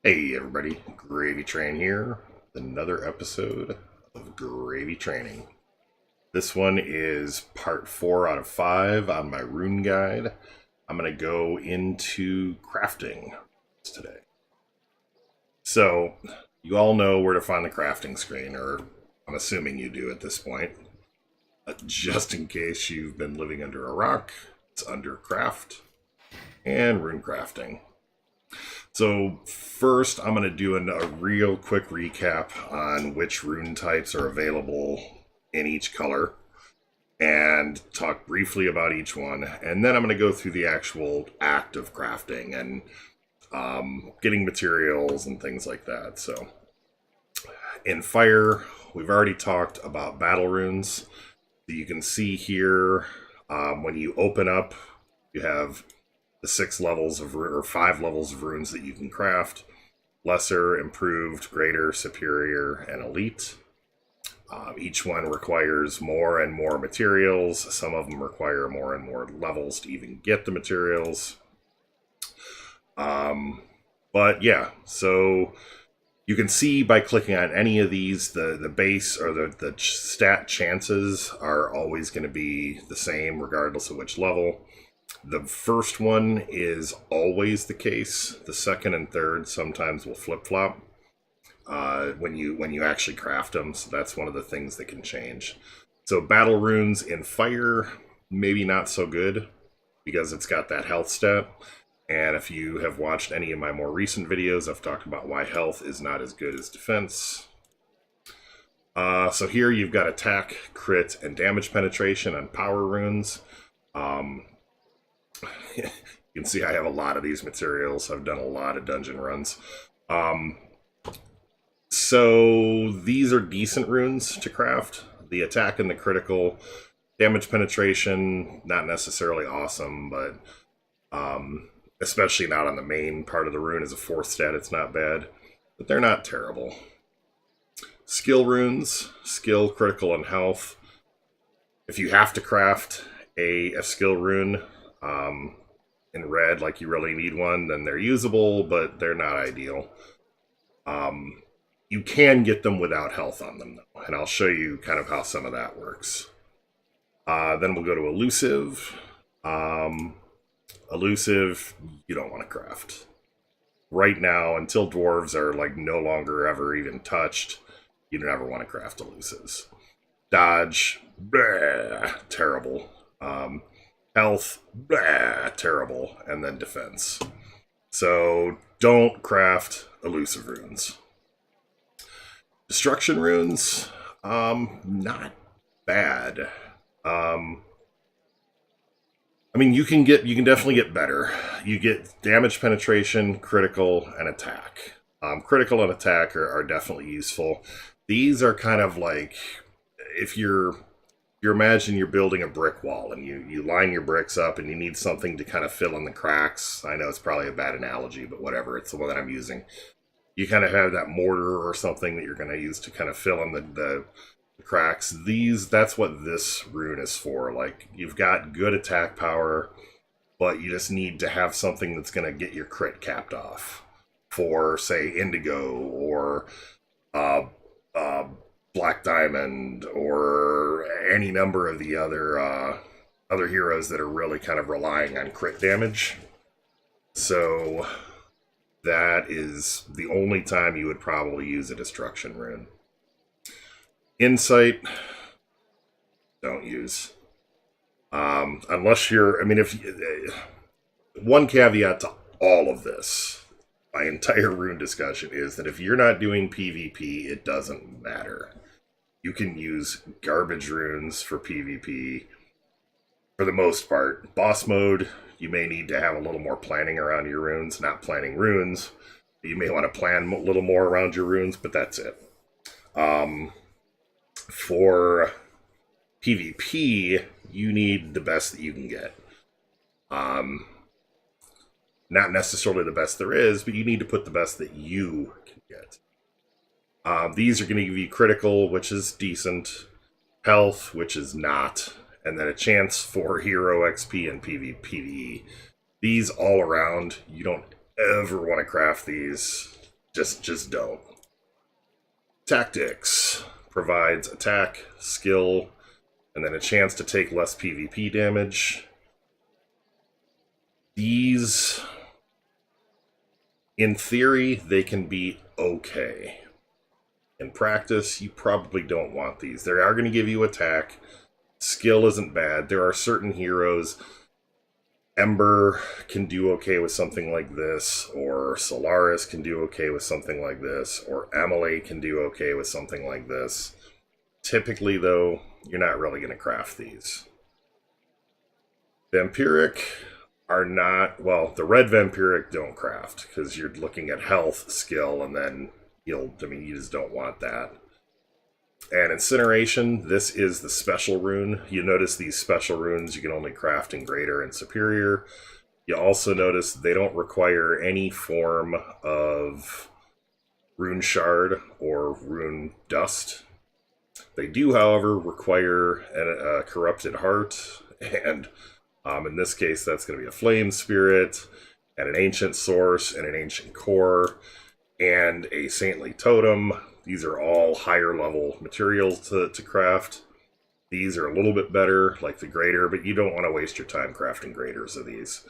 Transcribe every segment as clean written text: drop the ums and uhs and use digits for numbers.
Hey everybody, GravyTrain here with another episode of GravyTraining. This one is part 4 out of 5 on my rune guide. I'm going to go into crafting today. So, you all know where to find the crafting screen, or I'm assuming you do at this point. Just in case you've been living under a rock, it's under craft and rune crafting. So first, I'm going to do a real quick recap on which rune types are available in each color and talk briefly about each one. And then I'm going to go through the actual act of crafting and getting materials and things like that. So in fire, we've already talked about battle runes. You can see here when you open up, you have the 6 levels of or 5 levels of runes that you can craft: lesser, improved, greater, superior, and elite. Each one requires more and more materials. Some of them require more and more levels to even get the materials. But yeah, so you can see by clicking on any of these, the base or the stat chances are always going to be the same regardless of which level. The first one is always the case. The second and third sometimes will flip-flop when you actually craft them. So that's one of the things that can change. So battle runes in fire, maybe not so good because it's got that health stat. And if you have watched any of my more recent videos, I've talked about why health is not as good as defense. So here you've got attack, crit, and damage penetration on power runes. You can see I have a lot of these materials. I've done a lot of dungeon runs. So these are decent runes to craft. The attack and the critical. Damage penetration, not necessarily awesome, but especially not on the main part of the rune as a 4th stat, it's not bad. But they're not terrible. Skill runes, skill, critical, and health. If you have to craft a skill rune, in red, like you really need one, then they're usable, but they're not ideal. You can get them without health on them, though, and I'll show you kind of how some of that works. Then we'll go to elusive. Elusive, you don't want to craft. Right now, until dwarves are like no longer ever even touched, you never want to craft elusives. Dodge, bleh, terrible. Health, blah, terrible, and then defense. So don't craft elusive runes. Destruction runes, not bad. I mean, you can definitely get better. You get damage penetration, critical, and attack. Critical and attack are definitely useful. These are kind of like if you imagine you're building a brick wall and you line your bricks up and you need something to kind of fill in the cracks. I know it's probably a bad analogy, but whatever, it's the one that I'm using. You kind of have that mortar or something that you're going to use to kind of fill in the cracks. That's what this rune is for. Like, you've got good attack power, but you just need to have something that's going to get your crit capped off for, say, indigo or Black Diamond or any number of the other heroes that are really kind of relying on crit damage. So that is the only time you would probably use a destruction rune. Insight, don't use. Unless you're, I mean, one caveat to all of this, my entire rune discussion, is that if you're not doing PvP, it doesn't matter. You can use garbage runes for PvP for the most part. Boss mode, you may need to have a little more planning around your runes. Not planning runes, you may want to plan a little more around your runes, but that's it. For PvP, you need the best that you can get. Not necessarily the best there is, but you need to put the best that you can get. These are going to give you critical, which is decent, health, which is not, and then a chance for hero XP and PvE. These all around, you don't ever want to craft these Just don't. Tactics provides attack, skill, and then a chance to take less PvP damage. These, in theory, they can be okay. In practice, you probably don't want these. They are going to give you attack. Skill isn't bad. There are certain heroes. Ember can do okay with something like this, or Solaris can do okay with something like this, or Amelie can do okay with something like this. Typically, though, you're not really going to craft these. Vampiric are not, well, the red Vampiric don't craft, because you're looking at health, skill, and then you just don't want that. And Incineration, this is the special rune. You notice these special runes you can only craft in Greater and Superior. You also notice they don't require any form of rune shard or rune dust. They do, however, require a corrupted heart, and in this case that's going to be a flame spirit, and an ancient source, and an ancient core, and a saintly totem. These are all higher level materials to craft. These are a little bit better, like the Greater, but you don't want to waste your time crafting Greaters of these.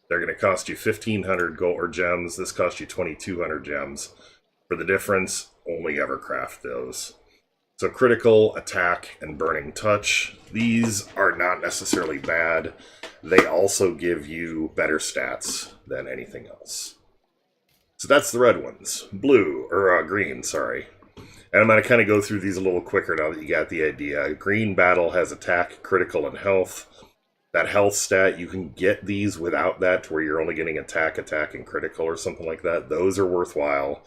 They're going to cost you 1,500 gold or gems. This costs you 2,200 gems. For the difference, only ever craft those. So critical, attack, and burning touch. These are not necessarily bad. They also give you better stats than anything else. So that's the red ones. Green, sorry. And I'm going to kind of go through these a little quicker now that you got the idea. Green Battle has attack, critical, and health. That health stat, you can get these without that to where you're only getting attack, and critical or something like that. Those are worthwhile.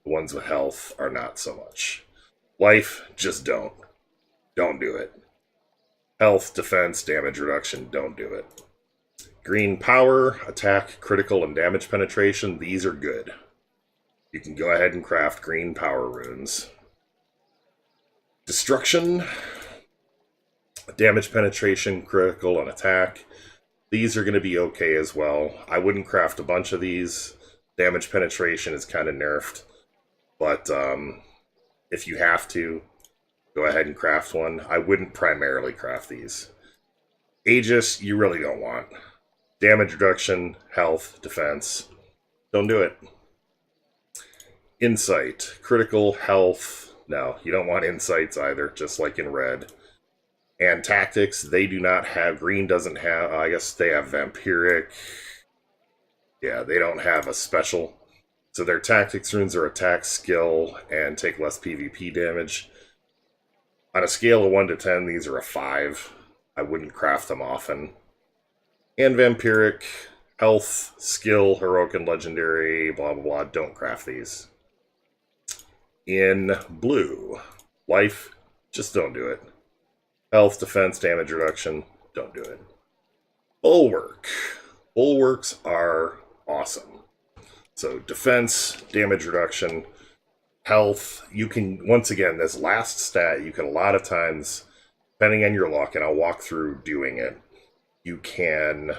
The ones with health are not so much. Life, just don't. Don't do it. Health, defense, damage reduction, don't do it. Green Power, attack, critical, and damage penetration, these are good. You can go ahead and craft Green Power runes. Destruction, damage penetration, critical, and attack. These are going to be okay as well. I wouldn't craft a bunch of these. Damage penetration is kind of nerfed. But if you have to, go ahead and craft one. I wouldn't primarily craft these. Aegis, you really don't want. Damage reduction, health, defense. Don't do it. Insight, critical, health. No, you don't want insights either, just like in red. And tactics, they do not have, green doesn't have, I guess they have vampiric. Yeah, they don't have a special. So their tactics runes are attack, skill, and take less PvP damage. On a scale of 1 to 10, these are a 5. I wouldn't craft them often. And vampiric, health, skill, heroic and legendary, blah blah blah, don't craft these. In blue, life, just don't do it. Health, defense, damage reduction, don't do it. Bulwark. Bulwarks are awesome. So defense, damage reduction, health, you can, once again, this last stat, you can a lot of times, depending on your luck, and I'll walk through doing it, you can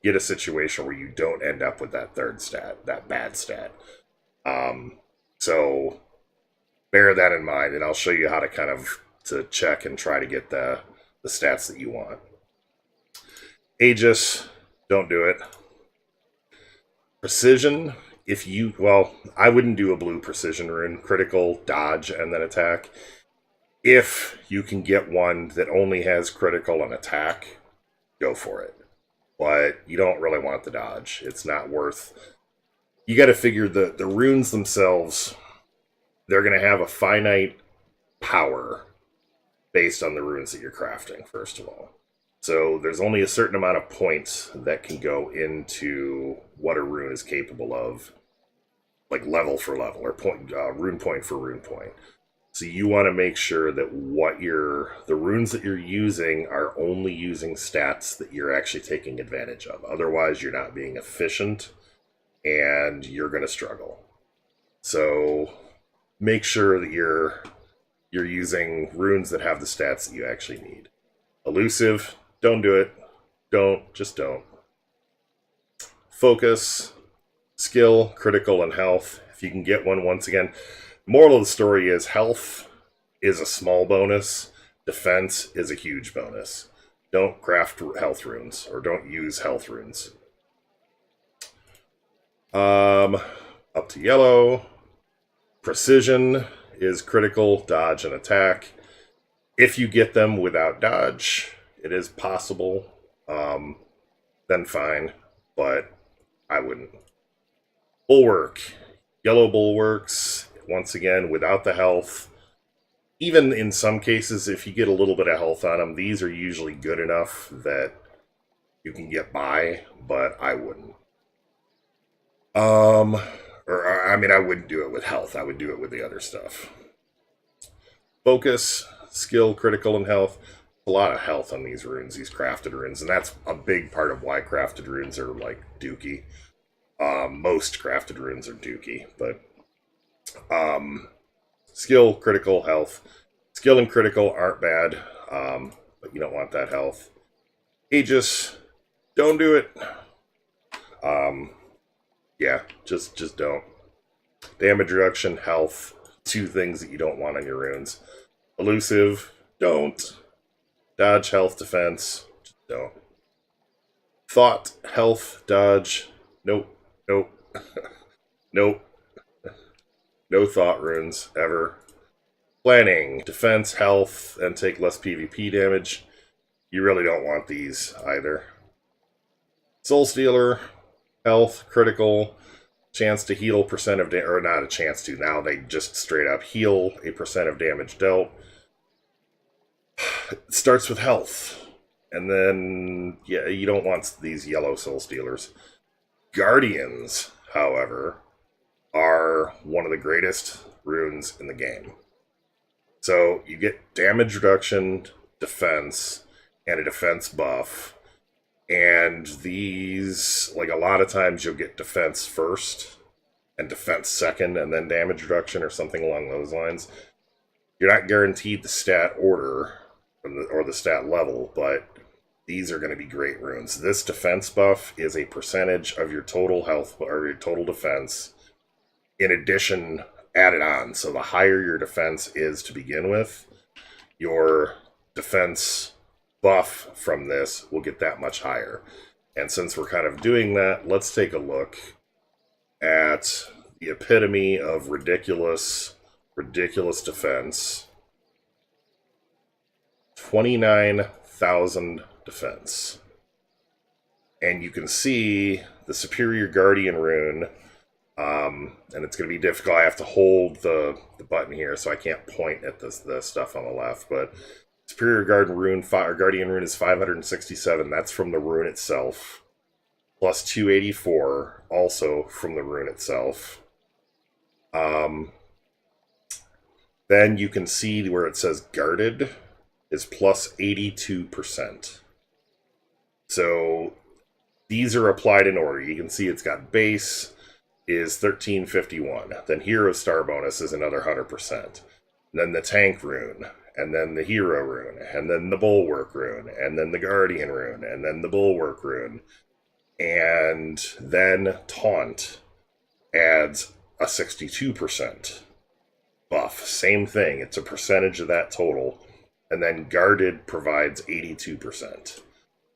get a situation where you don't end up with that third stat, that bad stat. So bear that in mind, and I'll show you how to kind of to check and try to get the stats that you want. Aegis, don't do it. Precision, if you, well, I wouldn't do a blue precision rune. Critical, dodge, and then attack. If you can get one that only has critical and attack, go for it. But you don't really want the dodge. It's not worth... You got to figure the runes themselves, they're going to have a finite power based on the runes that you're crafting, first of all. So there's only a certain amount of points that can go into what a rune is capable of, like level for level, or point, rune point for rune point. So you want to make sure that the runes that you're using are only using stats that you're actually taking advantage of. Otherwise, you're not being efficient, and you're going to struggle. So make sure that you're using runes that have the stats that you actually need. Elusive, don't do it. Just don't. Focus, skill, critical, and health. If you can get one, once again, moral of the story is health is a small bonus, defense is a huge bonus. Don't craft health runes, or don't use health runes. Up to yellow. Precision is critical, dodge, and attack. If you get them without dodge, it is possible. Then fine, but I wouldn't. Bulwark. Yellow bulwarks, once again, without the health. Even in some cases, if you get a little bit of health on them, these are usually good enough that you can get by, but I wouldn't. I mean, I wouldn't do it with health. I would do it with the other stuff. Focus, skill, critical, and health. A lot of health on these runes, these crafted runes, and that's a big part of why crafted runes are like dookie. Most crafted runes are dookie, but skill, critical, health. Skill and critical aren't bad, but you don't want that health. Aegis, don't do it. Yeah, just don't. Damage reduction, health, two things that you don't want on your runes. Elusive, don't. Dodge, health, defense, just don't. Thought, health, dodge, nope, nope, nope. No thought runes, ever. Planning, defense, health, and take less PvP damage. You really don't want these either. Soul Stealer, health, critical, chance to heal percent of damage, or not a chance to, now they just straight up heal a percent of damage dealt. It starts with health. And then, yeah, you don't want these yellow Soul Stealers. Guardians, however, are one of the greatest runes in the game. So you get damage reduction, defense, and a defense buff. And these, like a lot of times you'll get defense first, and defense second, and then damage reduction or something along those lines. You're not guaranteed the stat order or the stat level, but these are going to be great runes. This defense buff is a percentage of your total health or your total defense, in addition, added on. So the higher your defense is to begin with, your defense buff from this will get that much higher. And since we're kind of doing that, let's take a look at the epitome of ridiculous defense. 29,000 defense. And you can see the Superior Guardian rune, and it's going to be difficult. I have to hold the button here, so I can't point at the stuff on the left, but Superior Guardian rune is 567. That's from the rune itself. Plus 284, also from the rune itself. Then you can see where it says guarded is plus 82%. So these are applied in order. You can see it's got base is 1351. Then Hero Star bonus is another 100%. And then the Tank rune, and then the Hero rune, and then the Bulwark rune, and then the Guardian rune, and then the Bulwark rune. And then Taunt adds a 62% buff. Same thing, it's a percentage of that total. And then Guarded provides 82%.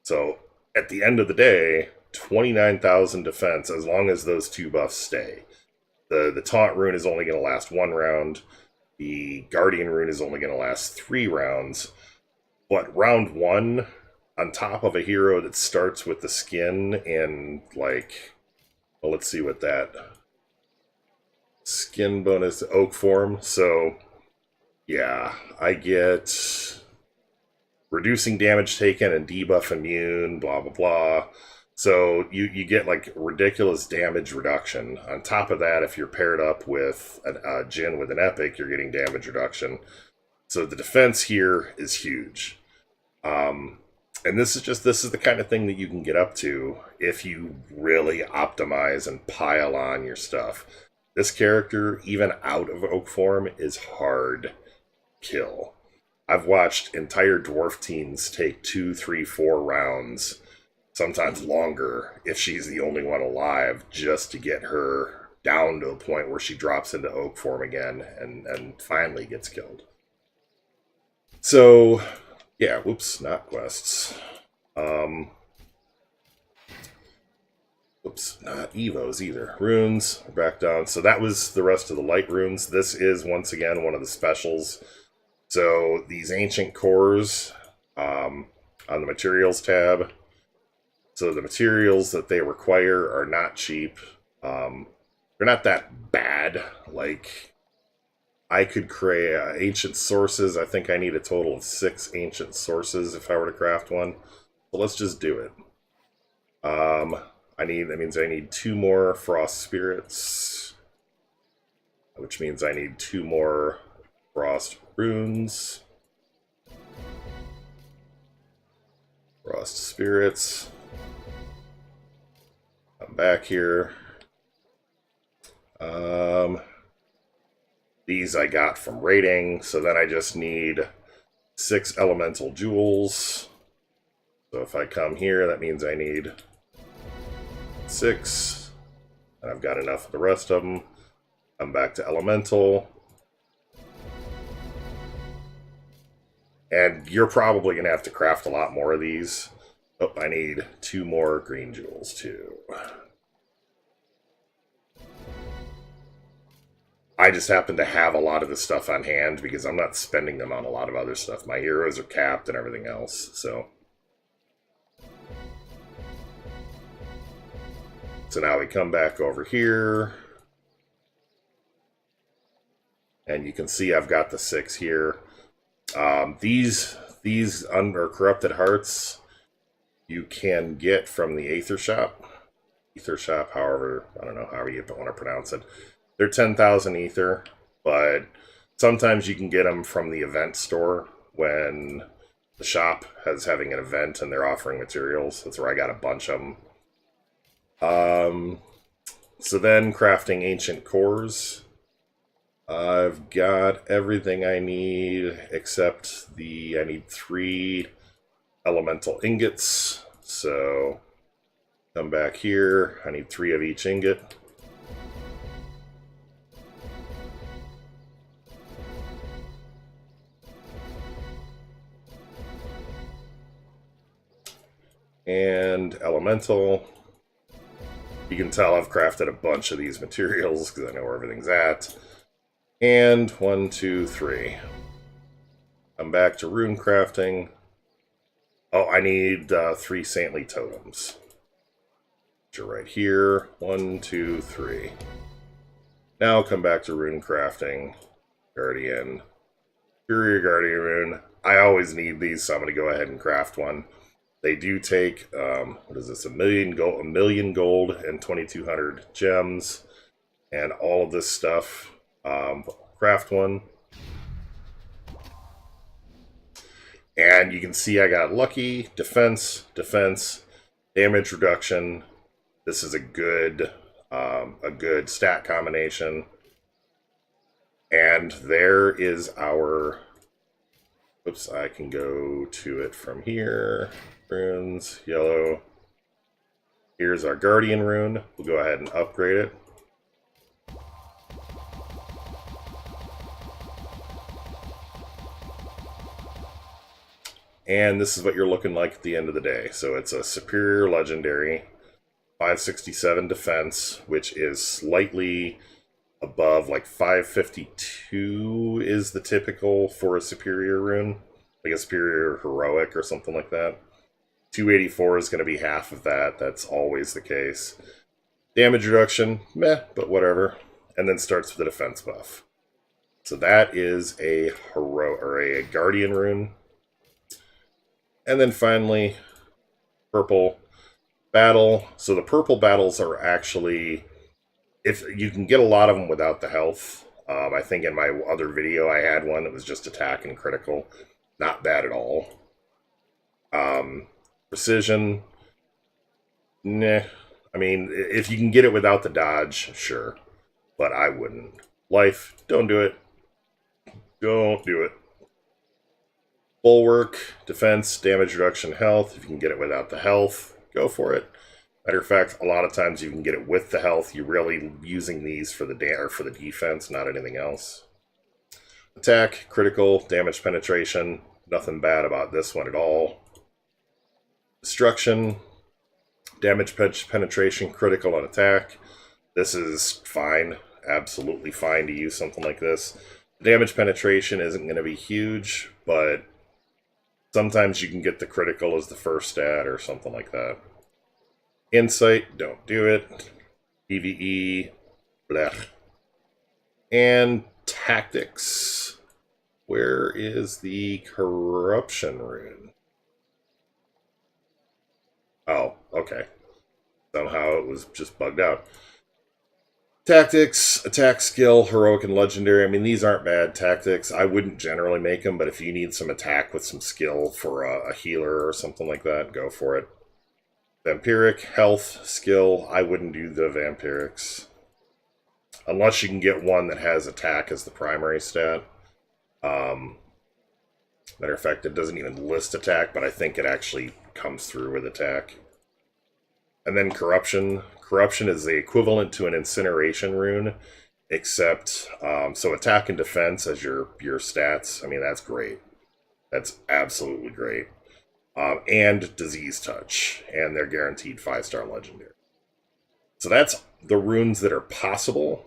So at the end of the day, 29,000 defense as long as those two buffs stay. The Taunt rune is only going to last one round. The Guardian rune is only going to last 3 rounds. But round 1, on top of a hero that starts with the skin and like, well, let's see what that skin bonus, oak form. So yeah, I get reducing damage taken and debuff immune, blah blah blah. So you get like ridiculous damage reduction. On top of that, if you're paired up with a Jin with an epic, you're getting damage reduction. So the defense here is huge. And this is the kind of thing that you can get up to if you really optimize and pile on your stuff. This character, even out of oak form, is hard kill. I've watched entire dwarf teams take 2, 3, 4 rounds sometimes longer if she's the only one alive, just to get her down to a point where she drops into oak form again and finally gets killed. So, yeah, whoops, not quests. Oops, not evos either. Runes are back down. So that was the rest of the light runes. This is, once again, one of the specials. So these ancient cores on the materials tab. So the materials that they require are not cheap. They're not that bad. Like, I could create ancient sources. I think I need a total of 6 ancient sources if I were to craft one. So let's just do it. That means I need 2 more frost spirits, which means I need 2 more frost runes. Frost spirits. I'm back here. These I got from raiding, so then I just need 6 elemental jewels. So if I come here, that means I need 6, and I've got enough of the rest of them. I'm back to elemental. And you're probably going to have to craft a lot more of these. Oh, I need 2 more green jewels too. I just happen to have a lot of this stuff on hand because I'm not spending them on a lot of other stuff. My heroes are capped and everything else, so... So now we come back over here. And you can see I've got the 6 here. These under corrupted hearts you can get from the Aether Shop. Aether Shop, however, I don't know how you want to pronounce it. They're 10,000 Ether, but sometimes you can get them from the event store when the shop is having an event and they're offering materials. That's where I got a bunch of them. So then crafting ancient cores. I've got everything I need except I need 3 elemental ingots. So come back here. I need 3 of each ingot. And elemental. You can tell I've crafted a bunch of these materials because I know where everything's at. And 1, 2, 3. I'm back to rune crafting. Oh, I need 3 saintly totems. Which are right here. 1, 2, 3. Now come back to rune crafting. Guardian. Superior Guardian rune. I always need these, so I'm going to go ahead and craft one. They do take, what is this, a million gold and 2,200 gems, and all of this stuff. Craft one. And you can see I got lucky, defense, damage reduction. This is a good stat combination. And there is our, oops, I can go to it from here. Runes, yellow. Here's our Guardian rune. We'll go ahead and upgrade it. And this is what you're looking like at the end of the day. So it's a superior legendary, 567 defense, which is slightly above, like 552 is the typical for a superior rune. Like a superior heroic or something like that. 284 is going to be half of that. That's always the case. Damage reduction, meh, but whatever. And then starts with a defense buff. So that is a a Guardian rune. And then finally, purple battle. So the purple battles are actually, if you can get a lot of them without the health. I think in my other video I had one that was just attack and critical. Not bad at all. Precision, nah. I mean, if you can get it without the dodge, sure. But I wouldn't. Life, don't do it. Don't do it. Bulwark, defense, damage reduction, health. If you can get it without the health, go for it. Matter of fact, a lot of times you can get it with the health. You're really using these for the defense, not anything else. Attack, critical, damage penetration. Nothing bad about this one at all. Destruction, damage penetration, critical, and attack. This is fine. Absolutely fine to use something like this. Damage penetration isn't going to be huge, but sometimes you can get the critical as the first stat or something like that. Insight, don't do it. PvE, blech. And tactics. Where is the corruption rune? Oh, okay. Somehow it was just bugged out. Tactics, attack skill, heroic and legendary. I mean, these aren't bad tactics. I wouldn't generally make them, but if you need some attack with some skill for a healer or something like that, go for it. Vampiric, health, skill. I wouldn't do the vampirics. Unless you can get one that has attack as the primary stat. Matter of fact, it doesn't even list attack, but I think it actually comes through with attack. And then corruption. Corruption is the equivalent to an incineration rune, except, so attack and defense as your stats. I mean, that's great. That's absolutely great. And disease touch, and they're guaranteed 5-star legendary. So that's the runes that are possible.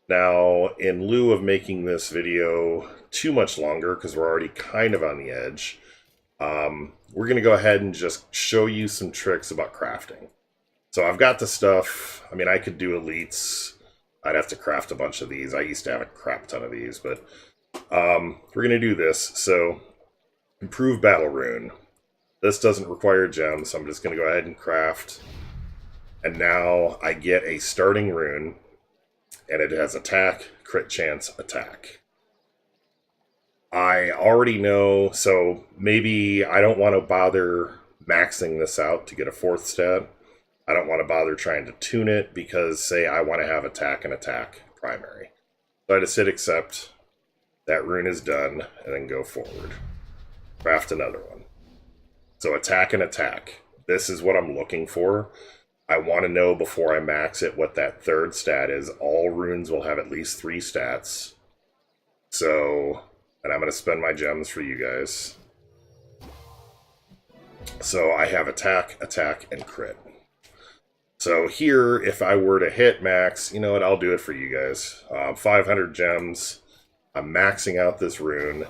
Now, in lieu of making this video too much longer, because we're already kind of on the edge, we're going to go ahead and just show you some tricks about crafting. So I've got the stuff. I mean, I could do elites. I'd have to craft a bunch of these. I used to have a crap ton of these, but we're going to do this. So, improve battle rune. This doesn't require gems, so I'm just going to go ahead and craft. And now I get a starting rune, and it has attack, crit chance, attack. I already know, so maybe I don't want to bother maxing this out to get a 4th stat. I don't want to bother trying to tune it because, say, I want to have attack and attack primary. So I just hit accept. That rune is done, and then go forward. Craft another one. So attack and attack. This is what I'm looking for. I want to know before I max it what that 3rd stat is. All runes will have at least 3 stats. So, and I'm going to spend my gems for you guys. So I have attack, attack, and crit. So here, if I were to hit max, you know what, I'll do it for you guys. 500 gems. I'm maxing out this rune.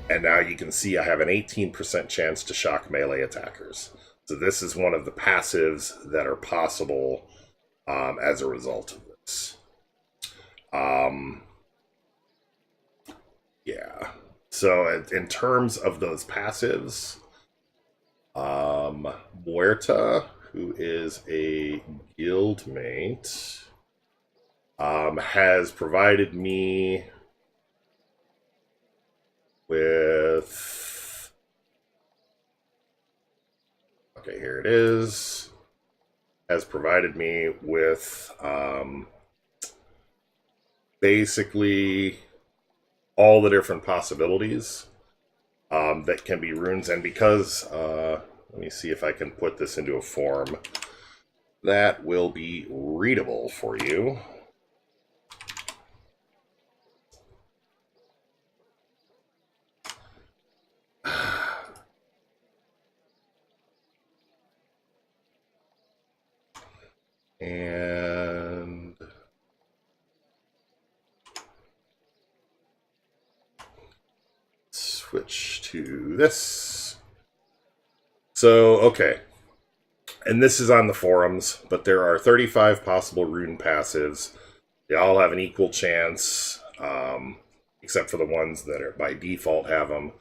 And now you can see I have an 18% chance to shock melee attackers. So this is one of the passives that are possible as a result of this. Yeah. So in terms of those passives, Muerta, who is a guildmate, has provided me with... Okay, here it is. Has provided me with basically all the different possibilities that can be runes. And because, let me see if I can put this into a form that will be readable for you. And switch to this. So, okay. And this is on the forums, but there are 35 possible rune passives. They all have an equal chance, except for the ones that are by default have them.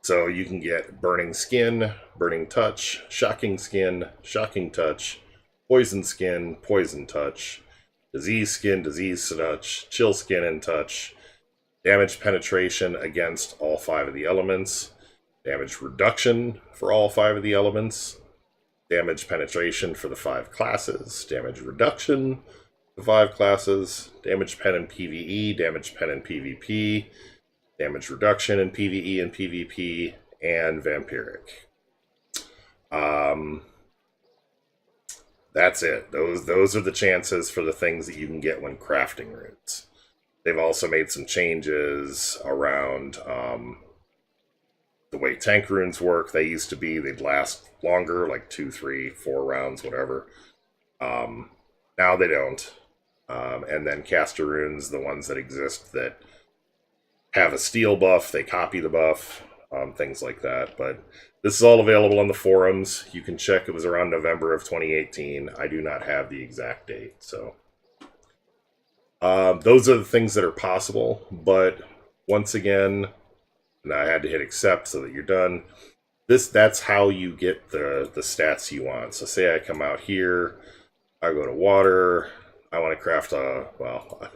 So you can get Burning Skin, Burning Touch, Shocking Skin, Shocking Touch, Poison Skin, Poison Touch, Disease Skin, Disease Touch, Chill Skin and Touch, Damage Penetration against all 5 of the elements, Damage Reduction for all 5 of the elements, Damage Penetration for the 5 classes, Damage Reduction for 5 classes, Damage Pen in PvE, Damage Pen in PvP, Damage Reduction in PvE and PvP, and Vampiric. That's it. Those are the chances for the things that you can get when crafting runes. They've also made some changes around the way tank runes work. They used to be, they'd last longer, like 2, 3, 4 rounds, whatever. Now they don't. And then caster runes, the ones that exist that have a steel buff, they copy the buff, things like that. But this is all available on the forums. You can check. It was around November of 2018. I do not have the exact date. So those are the things that are possible. But once again, and I had to hit accept so that you're done. That's how you get the stats you want. So say I come out here, I go to water, I want to craft well,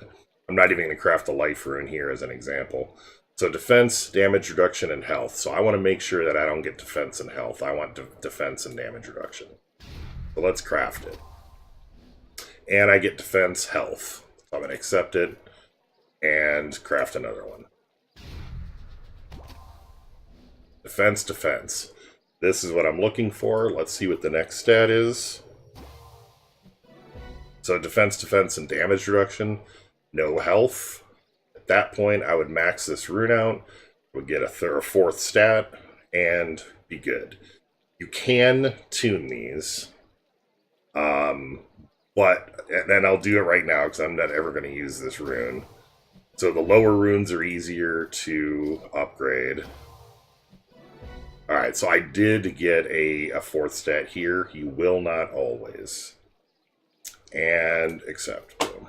I'm not even going to craft a life rune here as an example. So defense, damage reduction, and health. So I want to make sure that I don't get defense and health. I want defense and damage reduction. So let's craft it. And I get defense, health. So I'm going to accept it and craft another one. Defense, defense. This is what I'm looking for. Let's see what the next stat is. So defense, defense, and damage reduction. No health. At that point, I would max this rune out, would get a fourth stat, and be good. You can tune these. And I'll do it right now because I'm not ever going to use this rune. So the lower runes are easier to upgrade. Alright, so I did get a fourth stat here. You will not always. And accept. Boom.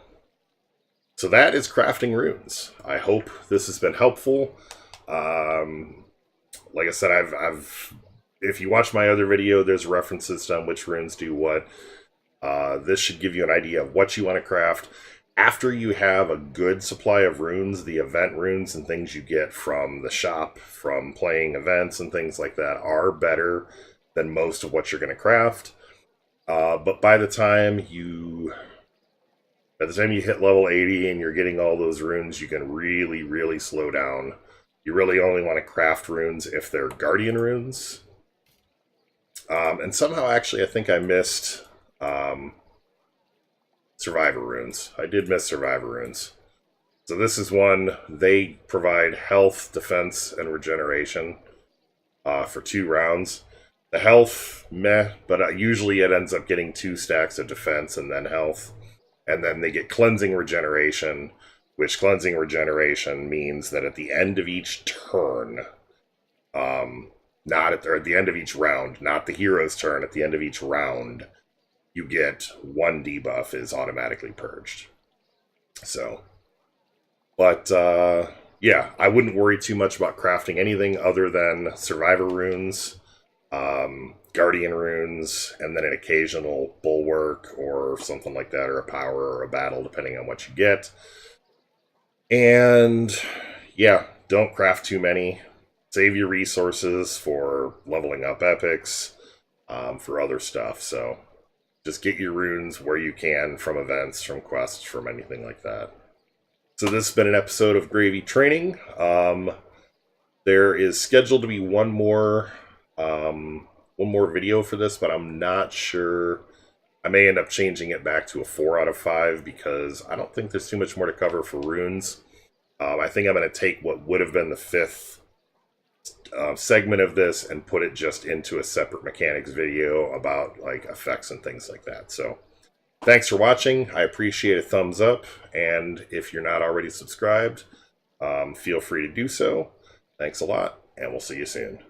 So that is crafting runes. I hope this has been helpful. Like I said, if you watch my other video, there's references to which runes do what. This should give you an idea of what you want to craft. After you have a good supply of runes, the event runes and things you get from the shop, from playing events and things like that are better than most of what you're going to craft. But by the time you hit level 80 and you're getting all those runes, you can really, really slow down. You really only want to craft runes if they're Guardian runes. And somehow, actually, I think I missed Survivor runes. I did miss Survivor runes. So this is one. They provide health, defense, and regeneration for 2 rounds. The health, meh, but usually it ends up getting 2 stacks of defense and then health. And then they get cleansing regeneration, which cleansing regeneration means that at the end of each turn, not at the end of each round, not the hero's turn, at the end of each round, you get 1 debuff is automatically purged. So, but yeah, I wouldn't worry too much about crafting anything other than Survivor runes, Guardian runes, and then an occasional bulwark or something like that, or a power or a battle, depending on what you get. And yeah, don't craft too many. Save your resources for leveling up epics, for other stuff. So just get your runes where you can, from events, from quests, from anything like that. So this has been an episode of GravyTraining. There is scheduled to be one more video for this, but I'm not sure. I may end up changing it back to a 4 out of 5 because I don't think there's too much more to cover for runes. I think I'm going to take what would have been the 5th segment of this and put it just into a separate mechanics video about like effects and things like that. So thanks for watching. I appreciate a thumbs up, and if you're not already subscribed, feel free to do so. Thanks a lot, and we'll see you soon.